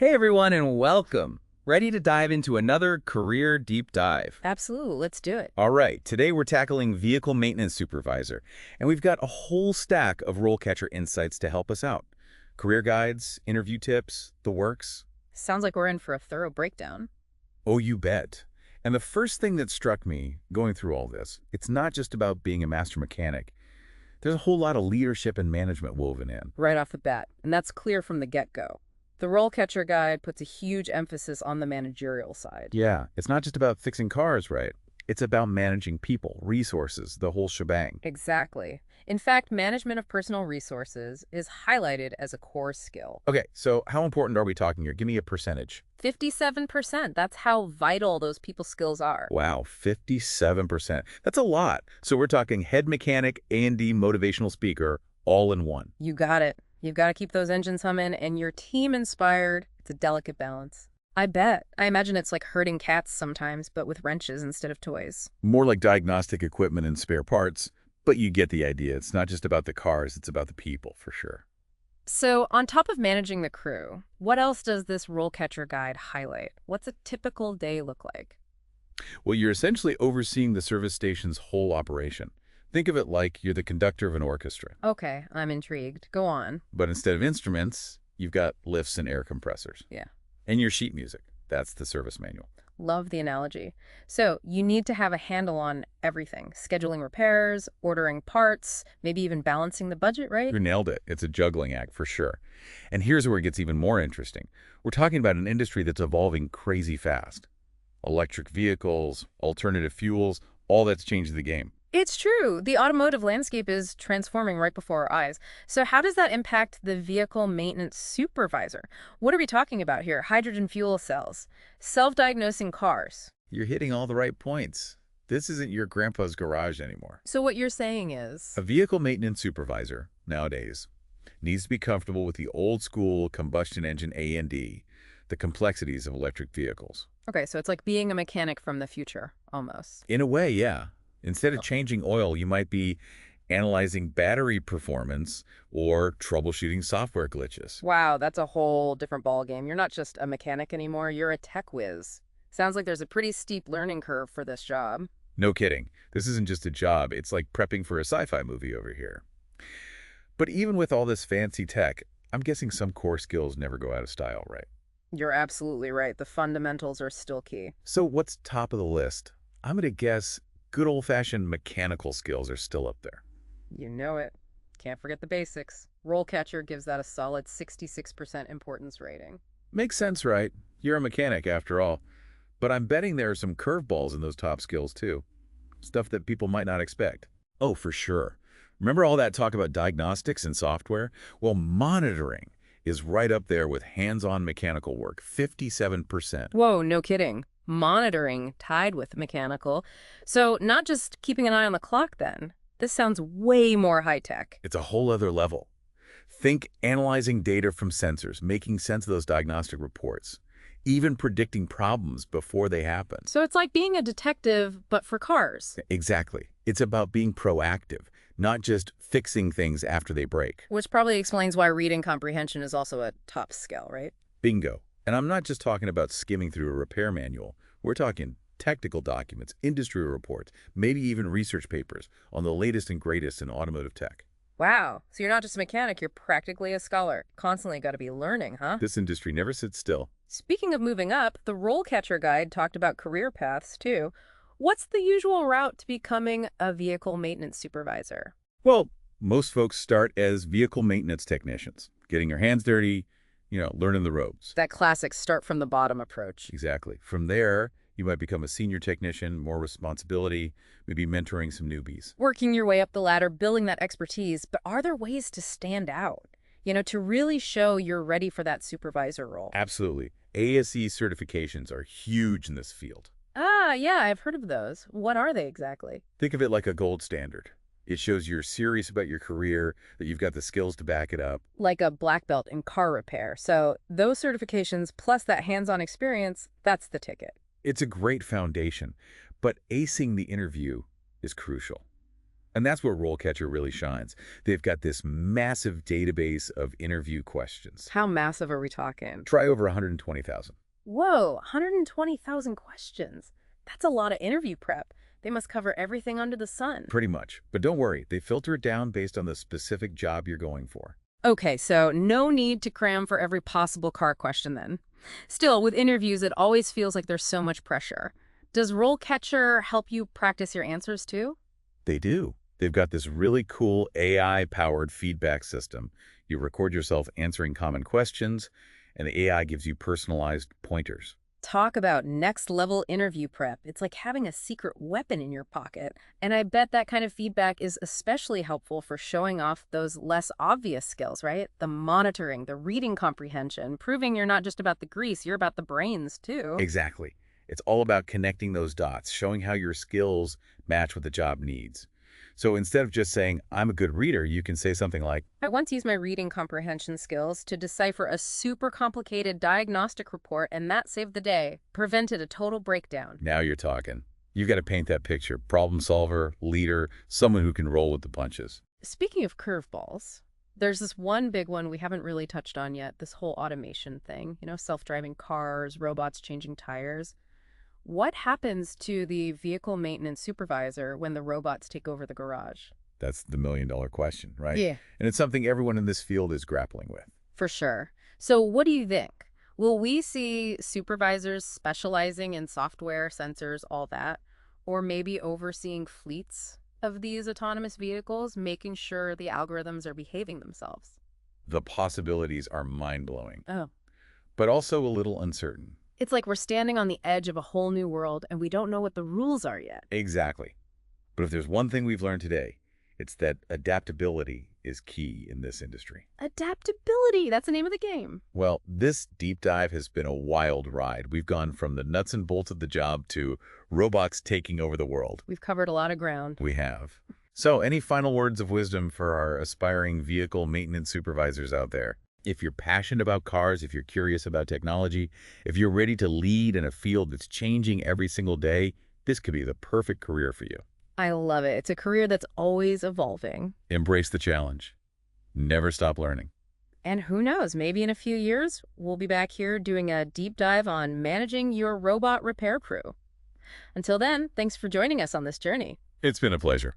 Hey everyone, and welcome. Ready to dive into another career deep dive? Absolutely. Let's do it. All right, today we're tackling Vehicle Maintenance Supervisor, and we've got a whole stack of RoleCatcher insights to help us out. Career guides, interview tips, the works. Sounds like we're in for a thorough breakdown. Oh, you bet. And the first thing that struck me going through all this, it's not just about being a master mechanic. There's a whole lot of leadership and management woven in. Right off the bat, and that's clear from the get-go. The RoleCatcher Guide puts a huge emphasis on the managerial side. Yeah, it's not just about fixing cars, right? It's about managing people, resources, the whole shebang. Exactly. In fact, management of personal resources is highlighted as a core skill. Okay, so how important are we talking here? Give me a percentage. 57%, that's how vital those people skills are. Wow, 57%. That's a lot. So we're talking head mechanic, A&D motivational speaker, all in one. You got it. You've got to keep those engines humming and your team inspired. It's a delicate balance. I bet. I imagine it's like herding cats sometimes, but with wrenches instead of toys. More like diagnostic equipment and spare parts, but you get the idea. It's not just about the cars, it's about the people, for sure. So, on top of managing the crew, what else does this role catcher guide highlight? What's a typical day look like? Well, you're essentially overseeing the service station's whole operation. Think of it like you're the conductor of an orchestra. Okay, I'm intrigued. Go on. But instead of instruments, you've got lifts and air compressors. Yeah, And your sheet music. That's the service manual. love the analogy. So, you need to have a handle on everything, scheduling repairs, ordering parts, maybe even balancing the budget, right? You nailed it. It's a juggling act for sure. And here's where it gets even more interesting. We're talking about an industry that's evolving crazy fast. Electric vehicles, alternative fuels, all that's changed the game. It's true. The automotive landscape is transforming right before our eyes. So how does that impact the vehicle maintenance supervisor? What are we talking about here? Hydrogen fuel cells, self-diagnosing cars. You're hitting all the right points. This isn't your grandpa's garage anymore. So what you're saying is, A vehicle maintenance supervisor, nowadays, needs to be comfortable with the old school combustion engine A&D, the complexities of electric vehicles. okay, so it's like being a mechanic from the future, almost. In a way, yeah. Instead of changing oil, you might be analyzing battery performance or troubleshooting software glitches. Wow, that's a whole different ballgame. You're not just a mechanic anymore, you're a tech whiz. Sounds like there's a pretty steep learning curve for this job. No kidding. This isn't just a job. It's like prepping for a sci-fi movie over here. But even with all this fancy tech, I'm guessing some core skills never go out of style, right? You're absolutely right. The fundamentals are still key. So what's top of the list? I'm going to guess good old-fashioned mechanical skills are still up there. You know it. Can't forget the basics. RoleCatcher gives that a solid 66% importance rating. Makes sense, right? You're a mechanic after all. But I'm betting there are some curveballs in those top skills too. Stuff that people might not expect. Oh, for sure. Remember all that talk about diagnostics and software? Well, monitoring is right up there with hands-on mechanical work, 57%. Whoa, no kidding. Monitoring tied with mechanical. So not just keeping an eye on the clock then. This sounds way more high-tech. It's a whole other level. Think analyzing data from sensors, making sense of those diagnostic reports, even predicting problems before they happen. So it's like being a detective, but for cars. Exactly. It's about being proactive, not just fixing things after they break. Which probably explains why reading comprehension is also a top skill, right? Bingo. And I'm not just talking about skimming through a repair manual. We're talking technical documents, industry reports, maybe even research papers on the latest and greatest in automotive tech. Wow. So you're not just a mechanic, you're practically a scholar. Constantly got to be learning, huh? This industry never sits still. Speaking of moving up, the RoleCatcher Guide talked about career paths, too. What's the usual route to becoming a vehicle maintenance supervisor? Well, most folks start as vehicle maintenance technicians, getting their hands dirty, learning the ropes. That classic start from the bottom approach. Exactly. From there, you might become a senior technician, more responsibility, maybe mentoring some newbies. Working your way up the ladder, building that expertise, but are there ways to stand out? To really show you're ready for that supervisor role? Absolutely. ASE certifications are huge in this field. Ah, yeah, I've heard of those. What are they exactly? Think of it like a gold standard. It shows you're serious about your career, that you've got the skills to back it up. Like a black belt in car repair. So those certifications plus that hands-on experience, that's the ticket. It's a great foundation, but acing the interview is crucial. And that's where RoleCatcher really shines. They've got this massive database of interview questions. How massive are we talking? Try over 120,000. Whoa, 120,000 questions. That's a lot of interview prep. They must cover everything under the sun. Pretty much. But don't worry, they filter it down based on the specific job you're going for. Okay, so no need to cram for every possible car question then. Still, with interviews, it always feels like there's so much pressure. Does RoleCatcher help you practice your answers too? They do. They've got this really cool AI-powered feedback system. You record yourself answering common questions, and the AI gives you personalized pointers. Talk about next-level interview prep. It's like having a secret weapon in your pocket. And I bet that kind of feedback is especially helpful for showing off those less obvious skills, right? The monitoring, the reading comprehension, proving you're not just about the grease, you're about the brains too. Exactly. It's all about connecting those dots, showing how your skills match what the job needs. So instead of just saying, I'm a good reader, you can say something like, I once used my reading comprehension skills to decipher a super complicated diagnostic report, and that saved the day, prevented a total breakdown. now you're talking. You've got to paint that picture. Problem solver, leader, someone who can roll with the punches. Speaking of curveballs, there's this one big one we haven't really touched on yet, this whole automation thing, self-driving cars, robots changing tires. What happens to the vehicle maintenance supervisor when the robots take over the garage? That's the million-dollar question, right? Yeah. And it's something everyone in this field is grappling with. For sure. So what do you think? Will we see supervisors specializing in software, sensors, all that? Or maybe overseeing fleets of these autonomous vehicles, making sure the algorithms are behaving themselves? The possibilities are mind-blowing, Oh. but also a little uncertain. It's like we're standing on the edge of a whole new world and we don't know what the rules are yet. Exactly. But if there's one thing we've learned today, it's that adaptability is key in this industry. Adaptability, that's the name of the game. Well, this deep dive has been a wild ride. We've gone from the nuts and bolts of the job to robots taking over the world. We've covered a lot of ground. We have. So, any final words of wisdom for our aspiring vehicle maintenance supervisors out there? If you're passionate about cars, if you're curious about technology, if you're ready to lead in a field that's changing every single day, this could be the perfect career for you. I love it. It's a career that's always evolving. Embrace the challenge. Never stop learning. And who knows, maybe in a few years, we'll be back here doing a deep dive on managing your robot repair crew. Until then, thanks for joining us on this journey. It's been a pleasure.